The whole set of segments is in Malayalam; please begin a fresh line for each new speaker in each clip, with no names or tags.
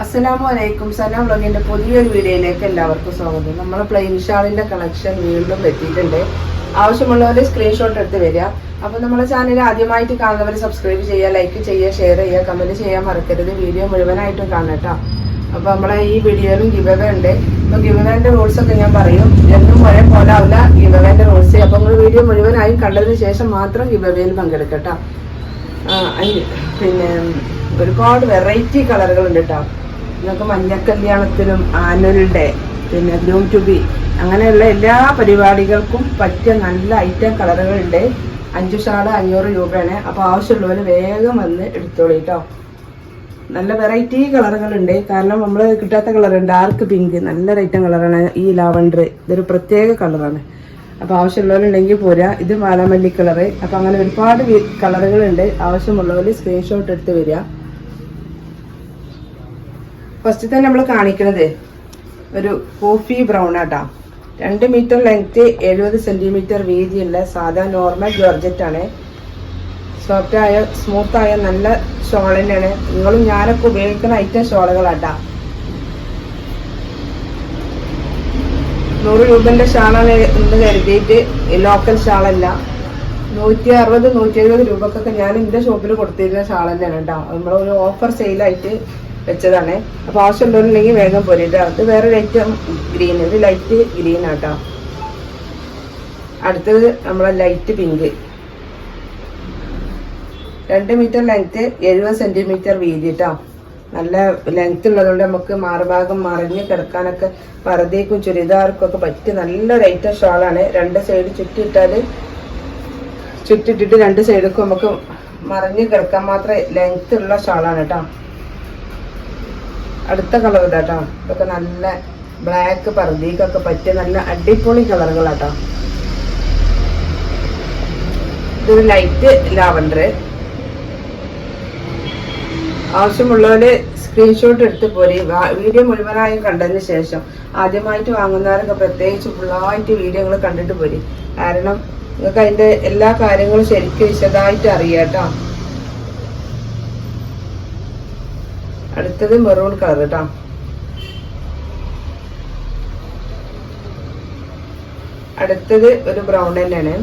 അസ്സലാമലൈക്കും. സന വ്ളോഗിന്റെ പുതിയൊരു വീഡിയോയിലേക്ക് എല്ലാവർക്കും സ്വാഗതം. നമ്മൾ പ്ലെയിൻ ഷാളിന്റെ കളക്ഷൻ വീണ്ടും എത്തിയിട്ടുണ്ട്. ആവശ്യമുള്ളവർ സ്ക്രീൻഷോട്ട് എടുത്ത് വരിക. അപ്പോൾ നമ്മുടെ ചാനൽ ആദ്യമായിട്ട് കാണുന്നവർ സബ്സ്ക്രൈബ് ചെയ്യുക, ലൈക്ക് ചെയ്യുക, ഷെയർ ചെയ്യുക, കമന്റ് ചെയ്യാൻ മറക്കരുത്. വീഡിയോ മുഴുവനായിട്ടും കാണട്ടോ. അപ്പോൾ നമ്മളെ ഈ വീഡിയോയിലും ഗിവവേ ഉണ്ട്. അപ്പോൾ ഗിവവേന്റെ റൂൾസ് ഒക്കെ ഞാൻ പറയും. എന്നും ഒരേ പോലെ ആവില്ല ഗിവവേന്റെ റൂൾസ്. അപ്പോൾ നിങ്ങൾ വീഡിയോ മുഴുവനായും കണ്ടതിന് ശേഷം മാത്രം ഗിവവേയിൽ പങ്കെടുക്കട്ടോ. പിന്നെ ഒരുപാട് വെറൈറ്റി കളറുകൾ ഉണ്ട് കേട്ടോ. നിങ്ങൾക്ക് മഞ്ഞ കല്യാണത്തിനും ആനുവൽ ഡേ, പിന്നെ ഗ്രൂം ടു ബി, അങ്ങനെയുള്ള എല്ലാ പരിപാടികൾക്കും പറ്റിയ നല്ല ഐറ്റം കളറുകളുണ്ട്. 5 ഷാള് 500 രൂപയാണ്. അപ്പോൾ ആവശ്യമുള്ളവർ വേഗം വന്ന് എടുത്തോളൂ കേട്ടോ. നല്ല വെറൈറ്റി കളറുകളുണ്ട്. കാരണം നമ്മൾ കിട്ടാത്ത കളറുണ്ട്. ഡാർക്ക് പിങ്ക് നല്ല ഐറ്റം കളറാണ്. ഈ ലാവണ്ടർ ഇതൊരു പ്രത്യേക കളറാണ്. അപ്പോൾ ആവശ്യമുള്ളവരുണ്ടെങ്കിൽ പോരാ. ഇത് വാടാമല്ലി കളറ്. അപ്പോൾ അങ്ങനെ ഒരുപാട് കളറുകളുണ്ട്. ആവശ്യമുള്ളവർ സ്ക്രീൻഷോട്ട് എടുത്ത് വരിക. ഫസ്റ്റ് തന്നെ നമ്മൾ കാണിക്കുന്നത് ഒരു കോഫി ബ്രൗൺ ആട്ടാ. 2 മീറ്റർ ലെങ്ത്, 70 സെന്റിമീറ്റർ വീതിയുള്ള സാധാ നോർമൽ ജോർജറ്റ് ആണ്. സോഫ്റ്റ് ആയ സ്മൂത്ത് ആയ നല്ല ഷോൾ തന്നെയാണ്. നിങ്ങളും ഞാനൊക്കെ ഉപയോഗിക്കുന്ന ഐറ്റം ഷോളുകളാട്ടാ. 100 രൂപന്റെ ഷാളാണ് എന്ന് കരുതിയിട്ട് ലോക്കൽ ഷാളല്ല. 160, 170 രൂപക്കൊക്കെ ഞാൻ എൻ്റെ ഷോപ്പിൽ കൊടുത്തിരുന്ന ഷാൾ തന്നെയാണ് കേട്ടോ. നമ്മളൊരു ഓഫർ സെയിലായിട്ട് വെച്ചതാണ്. അപ്പോൾ ആവശ്യമുള്ളവരുണ്ടെങ്കിൽ വേഗം പോരിട്ടോ. അത് വേറെ ലൈറ്റ് ഗ്രീൻ, ഇത് ലൈറ്റ് ഗ്രീൻ ആട്ടോ. അടുത്തത് നമ്മളെ light pink. 2 metre length, 70 centimetre വീതി കേട്ടോ. നല്ല ലെങ്ത് ഉള്ളതുകൊണ്ട് നമുക്ക് മാറുഭാഗം മറിഞ്ഞ് കിടക്കാനൊക്കെ പർദ്ദയ്ക്കും ചുരിദാർക്കും ഒക്കെ പറ്റിയ നല്ലൊരു ഐറ്റം ഷാളാണ്. 2 സൈഡ് ചുറ്റിട്ടിട്ട് 2 സൈഡുക്കും നമുക്ക് മറിഞ്ഞ് കിടക്കാൻ മാത്രമേ ലെങ്ത് ഉള്ള ഷാളാണ് കേട്ടോ. അടുത്ത കളർ ഇതാട്ടോ. ഇതൊക്കെ നല്ല ബ്ലാക്ക് പർദ്ദയ്ക്കൊക്കെ പറ്റിയ നല്ല അടിപൊളി കളറുകളാട്ടോ. ഇതൊരു ലൈറ്റ് ലാവണ്ടർ. ആവശ്യമുള്ളവര് സ്ക്രീൻഷോട്ട് എടുത്ത് പോരി. വീഡിയോ മുഴുവനായും കണ്ടതിന് ശേഷം ആദ്യമായിട്ട് വാങ്ങുന്നവരൊക്കെ പ്രത്യേകിച്ച് ഫുള്ളായിട്ട് വീഡിയോകൾ കണ്ടിട്ട് പോരി. കാരണം നിങ്ങൾക്ക് അതിന്റെ എല്ലാ കാര്യങ്ങളും ശരിക്കും വിശദമായിട്ട് അറിയാട്ടോ. അടുത്തത് മെറൂൺ കളർ കേട്ടോ. അടുത്തത് ഒരു ബ്രൗൺ തന്നെയാണ്.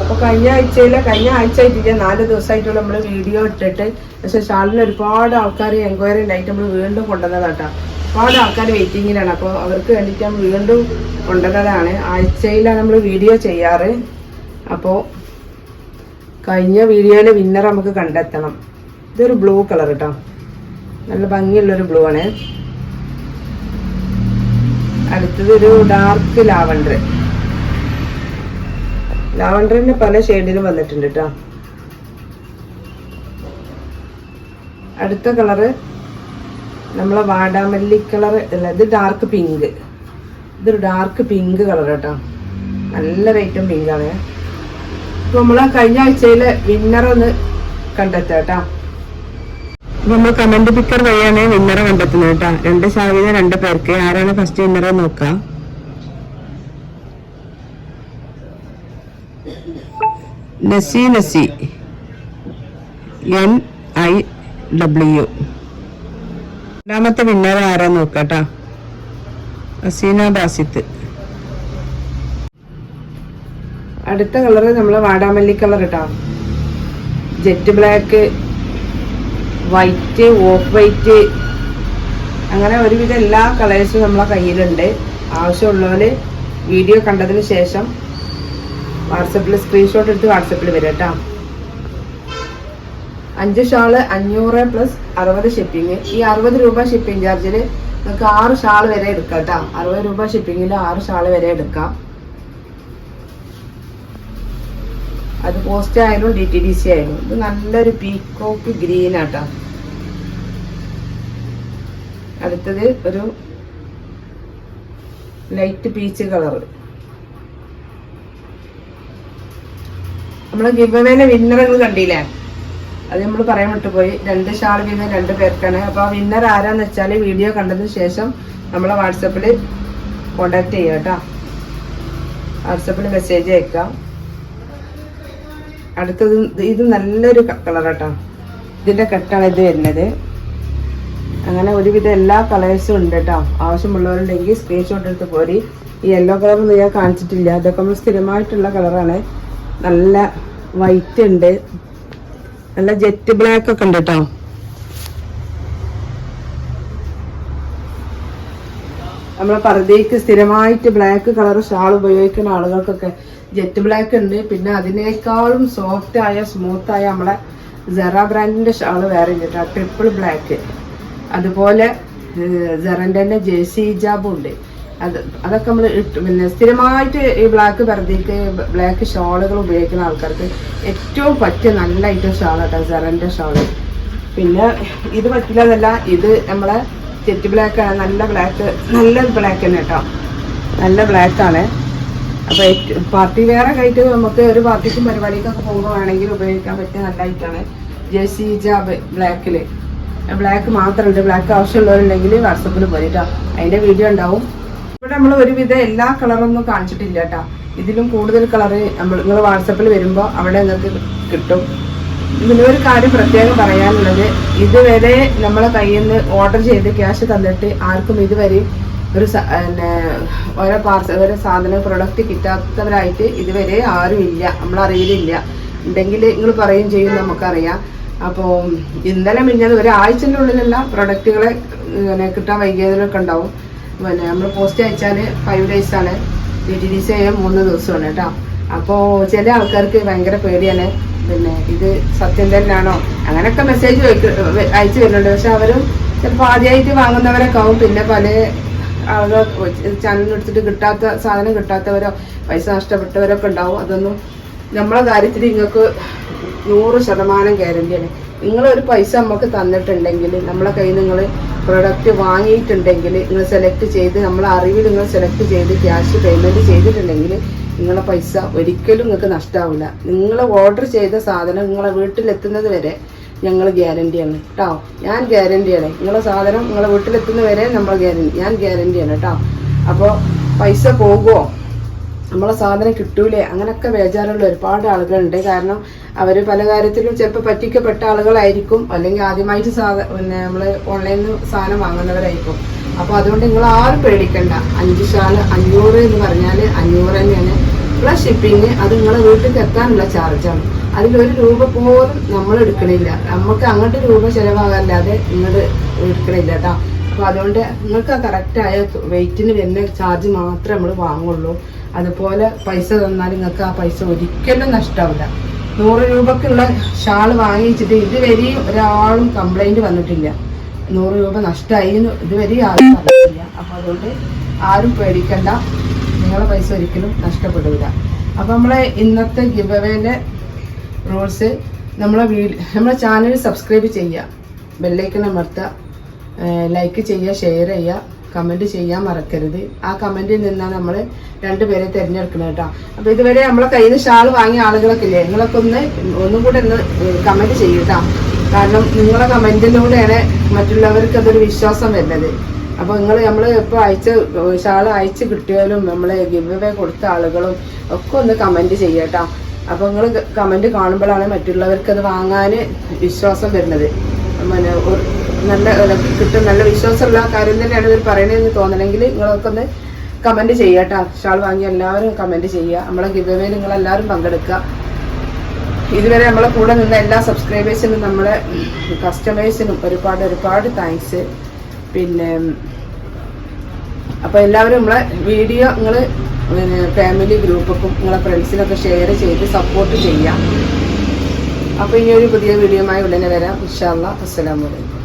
അപ്പൊ കഴിഞ്ഞ ആഴ്ച ആയിട്ടില്ല, 4 ദിവസമായിട്ടുള്ള നമ്മള് വീഡിയോ ഇട്ടിട്ട്. പക്ഷെ ഷാളിന് ഒരുപാട് ആൾക്കാർ എൻക്വയറി ഉണ്ടായിട്ട് നമ്മൾ വീണ്ടും കൊണ്ടുവന്നതാട്ടോ. ഒരുപാട് ആൾക്കാർ വെയിറ്റിങ്ങിലാണ്. അപ്പോൾ അവർക്ക് വേണ്ടിയിട്ട് നമ്മൾ വീണ്ടും കൊണ്ടുവന്നതാണ്. ആഴ്ചയിലാണ് നമ്മൾ വീഡിയോ ചെയ്യാറ്. അപ്പോൾ കഴിഞ്ഞ വീഡിയോയിലെ വിന്നർ നമുക്ക് കണ്ടെത്തണം. ഇതൊരു ബ്ലൂ കളർ കേട്ടോ. നല്ല ഭംഗിയുള്ളൊരു ബ്ലൂ ആണ്. അടുത്തത് ഒരു ഡാർക്ക് ലാവണ്ടർ. ലാവണ്ടറിന് പല ഷെയ്ഡിലും വന്നിട്ടുണ്ട് കേട്ടോ. അടുത്ത കളറ് നമ്മളെ വാടാമല്ലി കളർ അല്ല, ഇത് ഡാർക്ക് പിങ്ക്. ഇതൊരു ഡാർക്ക് പിങ്ക് കളർ കേട്ടോ. നല്ല റേറ്റും പിങ്കാണ്. അപ്പൊ നമ്മളെ കഴിഞ്ഞ ആഴ്ചയിലെ വിന്നറൊന്ന് കണ്ടെത്താം കേട്ടോ. നമ്മൾ കമന്റ് പിക്കർ വഴിയാണ് വിന്നറെ കണ്ടെത്തുന്നത് കേട്ടോ. 2 ഷാളിന് 2 പേർക്ക്. ആരാണ് ഫസ്റ്റ് വിന്നറെ നോക്കാം. നസി NIW. രണ്ടാമത്തെ വിന്നർ ആരാ നോക്കാട്ടോ. അസീന ബാസിത്ത്. അടുത്ത കളറ് നമ്മളെ വാടാമല്ലി കളർ കേട്ടോ. Jet black, white, of white, അങ്ങനെ ഒരുവിധം എല്ലാ കളേഴ്സും നമ്മളെ കയ്യിലുണ്ട്. ആവശ്യമുള്ളവര് വീഡിയോ കണ്ടതിന് ശേഷം വാട്സപ്പിൽ സ്ക്രീൻഷോട്ട് എടുത്ത് വാട്സപ്പിൽ വരും കേട്ടോ. 5 ഷാള് 500 പ്ലസ് 60 ഷിപ്പിങ്. ഈ 60 രൂപ ഷിപ്പിംഗ് ചാർജിൽ നിങ്ങൾക്ക് 6 ഷാൾ വരെ എടുക്കാം കേട്ടോ. 60 രൂപ ഷിപ്പിങ്ങിൽ 6 ഷാൾ വരെ എടുക്കാം. അത് പോസ്റ്റ് ആയാലും DTDC ആയാലും. ഇത് നല്ലൊരു പീക്കോക്ക് ഗ്രീൻ ആട്ടോ. അടുത്തത് ഒരു ലൈറ്റ് പീച്ച് കളർ. നമ്മള് ഗിവവേയിലെ വിന്നറുകൾ കണ്ടില്ലേ, അത് നമ്മൾ പറയാൻ വിട്ടുപോയി. 2 ഷാൾ വീതം 2 പേർക്കാണ്. അപ്പൊ ആ വിന്നർ ആരാന്ന് വെച്ചാൽ വീഡിയോ കണ്ടതിന് ശേഷം നമ്മളെ വാട്സപ്പിൽ കോണ്ടാക്ട് ചെയ്യാം കേട്ടോ. വാട്സപ്പിൽ മെസ്സേജ് അയക്കാം. അടുത്തത് ഇത് നല്ലൊരു കളറാട്ടോ. ഇതിന്റെ കെട്ടാണ് ഇത് വരുന്നത്. അങ്ങനെ ഒരുവിധം എല്ലാ കളേഴ്സും ഉണ്ട് കേട്ടോ. ആവശ്യമുള്ളവരുണ്ടെങ്കിൽ സ്ക്രീൻഷോട്ട് എടുത്ത് പോരി. ഈ യെല്ലോ കളറൊന്നും ഞാൻ കാണിച്ചിട്ടില്ല. ഇതൊക്കെ നമ്മൾ സ്ഥിരമായിട്ടുള്ള കളറാണ്. നല്ല വൈറ്റ് ഉണ്ട്, നല്ല ജെറ്റ് ബ്ലാക്ക് ഒക്കെ ഉണ്ട് കേട്ടോ. നമ്മളെ പർദ്ദയ്ക്ക് സ്ഥിരമായിട്ട് ബ്ലാക്ക് കളർ ഷാൾ ഉപയോഗിക്കുന്ന ആളുകൾക്കൊക്കെ ജെറ്റ് ബ്ലാക്ക് ഉണ്ട്. പിന്നെ അതിനേക്കാളും സോഫ്റ്റ് ആയ സ്മൂത്ത് ആയ നമ്മളെ സെറ ബ്രാൻഡിന്റെ ഷാൾ വേറെ ഉണ്ട് കേട്ടോ, ട്രിപ്പിൾ ബ്ലാക്ക്. അതുപോലെ സെറന്റെ തന്നെ ജേഴ്സി ഹിജാബും ഉണ്ട്. അതൊക്കെ നമ്മൾ പിന്നെ സ്ഥിരമായിട്ട് ഈ ബ്ലാക്ക് പർദ്ദയ്ക്ക് ബ്ലാക്ക് ഷാളുകൾ ഉപയോഗിക്കുന്ന ആൾക്കാർക്ക് ഏറ്റവും പറ്റിയ നല്ല ഐറ്റം ഷാൾ കേട്ടോ സെറന്റെ ഷാള്. പിന്നെ ഇത് പറ്റില്ലതല്ല, ഇത് നമ്മളെ ജെറ്റ് ബ്ലാക്ക് ആണ്. നല്ല ബ്ലാക്ക് തന്നെ കേട്ടോ, നല്ല ബ്ലാക്ക് ആണ്. അപ്പൊ പാർട്ടി വെയർ ആയിട്ട് നമുക്ക് ഒരു പാർട്ടിക്കും പരിപാടിക്കൊക്കെ പോകുമ്പോൾ വേണമെങ്കിൽ ഉപയോഗിക്കാൻ പറ്റിയ നല്ല ഐറ്റാണ്. ജേഴ്സി ഹിജാബ് ബ്ലാക്കില്, ബ്ലാക്ക് മാത്രമുണ്ട്. ബ്ലാക്ക് ആവശ്യമുള്ളവരുണ്ടെങ്കിൽ വാട്സപ്പിൽ പോയിട്ടോ, അതിന്റെ വീഡിയോ ഉണ്ടാവും. ഇവിടെ നമ്മൾ ഒരുവിധം എല്ലാ കളറൊന്നും കാണിച്ചിട്ടില്ല കേട്ടോ. ഇതിലും കൂടുതൽ കളറ് നിങ്ങൾ വാട്സപ്പിൽ വരുമ്പോൾ അവിടെ നിങ്ങൾക്ക് കിട്ടും. പിന്നെ ഒരു കാര്യം പ്രത്യേകം പറയാനുള്ളത്, ഇതുവരെ നമ്മളെ കയ്യിൽ നിന്ന് ഓർഡർ ചെയ്ത് ക്യാഷ് തന്നിട്ട് ആർക്കും ഇതുവരെ ഒരു ഓരോ സാധനം പ്രൊഡക്റ്റ് കിട്ടാത്തവരായിട്ട് ഇതുവരെ ആരും ഇല്ല, നമ്മളറിയില്ല. ഉണ്ടെങ്കിൽ നിങ്ങൾ പറയും ചെയ്യും, നമുക്കറിയാം. അപ്പോൾ ഇന്നലെ മിഞ്ഞത് ഒരാഴ്ചൻ്റെ ഉള്ളിലുള്ള പ്രൊഡക്റ്റുകളെ കിട്ടാൻ വൈകിയതിലൊക്കെ ഉണ്ടാവും. പിന്നെ നമ്മൾ പോസ്റ്റ് അയച്ചാൽ 5 days ആണ്, DTDC ചെയ്യാൻ 3 ദിവസമാണ് കേട്ടോ. അപ്പോൾ ചില ആൾക്കാർക്ക് ഭയങ്കര പേടിയാണ്, പിന്നെ ഇത് സത്യം തന്നെയാണോ അങ്ങനെയൊക്കെ മെസ്സേജ് അയച്ചു വരുന്നുണ്ട്. പക്ഷെ അവരും ചിലപ്പോൾ ആദ്യമായിട്ട് വാങ്ങുന്നവരൊക്കെ ആവും. പിന്നെ പല ആളുകൾ ചാനലിനെടുത്തിട്ട് സാധനം കിട്ടാത്തവരോ പൈസ നഷ്ടപ്പെട്ടവരൊക്കെ ഉണ്ടാവും. അതൊന്നും നമ്മളെ കാര്യത്തിൽ നിങ്ങൾക്ക് 100% ഗ്യാരണ്ടിയാണ്. നിങ്ങളൊരു പൈസ നമുക്ക് തന്നിട്ടുണ്ടെങ്കിൽ, നമ്മളെ കയ്യിൽ നിങ്ങൾ പ്രൊഡക്റ്റ് വാങ്ങിയിട്ടുണ്ടെങ്കിൽ, നിങ്ങൾ സെലക്ട് ചെയ്ത് നമ്മളെ അറിവിൽ നിങ്ങൾ സെലക്ട് ചെയ്ത് ക്യാഷ് പേയ്മെൻറ്റ് ചെയ്തിട്ടുണ്ടെങ്കിൽ നിങ്ങളെ പൈസ ഒരിക്കലും നിങ്ങൾക്ക് നഷ്ടമാവില്ല. നിങ്ങൾ ഓർഡർ ചെയ്ത സാധനം നിങ്ങളെ വീട്ടിലെത്തുന്നത് വരെ ഞങ്ങൾ ഗ്യാരണ്ടിയാണ് കേട്ടോ. ഞാൻ ഗ്യാരണ്ടിയാണ്. നിങ്ങളെ സാധനം നിങ്ങളെ വീട്ടിലെത്തുന്നത് വരെ ഞാൻ ഗ്യാരണ്ടിയാണ് കേട്ടോ. അപ്പോൾ പൈസ പോകുമോ, നമ്മളെ സാധനം കിട്ടൂലേ, അങ്ങനെയൊക്കെ ബേജാറുള്ള ഒരുപാട് ആളുകളുണ്ട്. കാരണം അവർ പല കാര്യത്തിലും ചിലപ്പോൾ പറ്റിക്കപ്പെട്ട ആളുകളായിരിക്കും, അല്ലെങ്കിൽ ആദ്യമായിട്ട് പിന്നെ നമ്മൾ ഓൺലൈനിൽ സാധനം വാങ്ങുന്നവരായിരിക്കും. അപ്പോൾ അതുകൊണ്ട് നിങ്ങൾ ആരും പേടിക്കണ്ട. 5 ഷാൾ 500 എന്ന് പറഞ്ഞാൽ 500 തന്നെയാണ്. പ്ലസ് ഷിപ്പിങ്, അത് നിങ്ങളെ വീട്ടിലേക്ക് എത്താനുള്ള ചാർജാണ്. അതിൽ1 രൂപ പോലും നമ്മൾ എടുക്കണില്ല. നമുക്ക് അങ്ങോട്ട് രൂപ ചിലവാകല്ലാതെ നിങ്ങൾ എടുക്കണില്ല കേട്ടോ. അപ്പോൾ അതുകൊണ്ട് നിങ്ങൾക്ക് ആ കറക്റ്റായ വെയിറ്റിന് വരുന്ന ചാർജ് മാത്രമേ നമ്മൾ വാങ്ങുള്ളൂ. അതുപോലെ പൈസ തന്നാൽ നിങ്ങൾക്ക് ആ പൈസ ഒരിക്കലും നഷ്ടമാവില്ല. 100 രൂപക്കുള്ള ഷാൾ വാങ്ങിച്ചിട്ട് ഇതുവരെയും ഒരാളും കംപ്ലൈൻറ്റ് വന്നിട്ടില്ല. 100 രൂപ നഷ്ടമായി ഇതുവരെ ആരും പറഞ്ഞിട്ടില്ല. അപ്പോൾ അതുകൊണ്ട് ആരും പേടിക്കണ്ട, നിങ്ങളെ പൈസ ഒരിക്കലും നഷ്ടപ്പെടില്ല. അപ്പോൾ നമ്മളെ ഇന്നത്തെ ഗിവ് അവേൻ്റെ റൂൾസ്, നമ്മളെ ചാനൽ സബ്സ്ക്രൈബ് ചെയ്യുക, ബെല്ലൈക്കൺ അമർത്തുക, ലൈക്ക് ചെയ്യുക, ഷെയർ ചെയ്യുക, കമൻറ്റ് ചെയ്യാൻ മറക്കരുത്. ആ കമൻറ്റിൽ നിന്നാണ് നമ്മൾ 2 പേരെ തിരഞ്ഞെടുക്കുന്നത് കേട്ടോ. അപ്പോൾ ഇതുവരെ നമ്മളെ കയ്യിൽ നിന്ന് ഷാൾ വാങ്ങിയ ആളുകളൊക്കെ ഇല്ലേ, നിങ്ങളൊക്കെ ഒന്നും കൂടെ കമൻറ്റ് ചെയ്യൂട്ടോ. കാരണം നിങ്ങളെ കമൻറ്റിലൂടെയാണ് മറ്റുള്ളവർക്ക് അതൊരു വിശ്വാസം വരുന്നത്. അപ്പോൾ നമ്മൾ ഇപ്പോൾ ഷാൾ അയച്ച് കിട്ടിയാലും നമ്മൾ ഗിവ് അവേ കൊടുത്ത ആളുകളും ഒക്കെ ഒന്ന് കമൻറ്റ് ചെയ്യട്ടോ. അപ്പോൾ നിങ്ങൾ കമൻറ്റ് കാണുമ്പോഴാണ് മറ്റുള്ളവർക്ക് അത് വാങ്ങാൻ വിശ്വാസം വരുന്നത്. പിന്നെ നല്ല കിട്ടും, നല്ല വിശ്വാസമുള്ള കാര്യം തന്നെയാണ് ഇതിൽ പറയണതെന്ന് തോന്നണമെങ്കിൽ നിങ്ങളൊക്കെ ഒന്ന് കമൻറ്റ് ചെയ്യട്ടോ. ഷാൾ വാങ്ങി എല്ലാവരും കമൻറ്റ് ചെയ്യുക. നമ്മളെ ഗിവ് അവേയിൽ നിങ്ങളെല്ലാവരും പങ്കെടുക്കുക. ഇതുവരെ നമ്മളെ കൂടെ നിന്ന എല്ലാ സബ്സ്ക്രൈബേഴ്സിനും നമ്മളെ കസ്റ്റമേഴ്സിനും ഒരുപാട് താങ്ക്സ്. പിന്നെ അപ്പോൾ എല്ലാവരും നമ്മളെ വീഡിയോ നിങ്ങൾ പിന്നെ ഫാമിലി ഗ്രൂപ്പൊക്കെ നിങ്ങളെ ഫ്രണ്ട്സിനൊക്കെ ഷെയർ ചെയ്ത് സപ്പോർട്ട് ചെയ്യാം. അപ്പോൾ ഇനി ഒരു പുതിയ വീഡിയോയുമായി ഉടനെ വരാം. ഇൻഷാ അല്ലാഹ്. അസ്സലാമു അലൈക്കും.